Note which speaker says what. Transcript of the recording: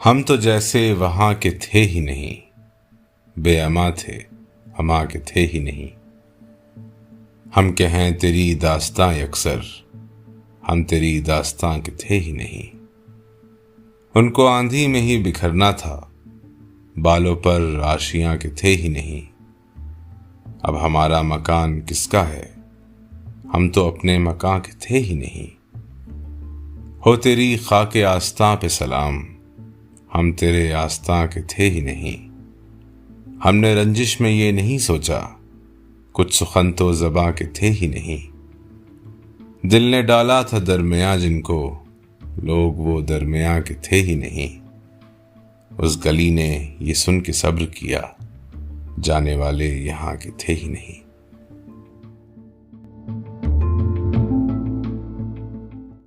Speaker 1: हम तो जैसे वहाँ के थे ही नहीं, बेअमा थे, हमा के थे ही नहीं। हम कहें तेरी दास्तां यकसर, हम तेरी दास्तां के थे ही नहीं। उनको आंधी में ही बिखरना था, बालों पर आशियां के थे ही नहीं। अब हमारा मकान किसका है, हम तो अपने मकान के थे ही नहीं। हो तेरी खाके आस्तां पे सलाम, हम तेरे आस्तां के थे ही नहीं। हमने रंजिश में ये नहीं सोचा, कुछ सुखन तो ज़बां के थे ही नहीं। दिल ने डाला था दरमियाँ जिनको, लोग वो दरमियाँ के थे ही नहीं। उस गली ने ये सुन के सब्र किया, जाने वाले यहाँ के थे ही नहीं।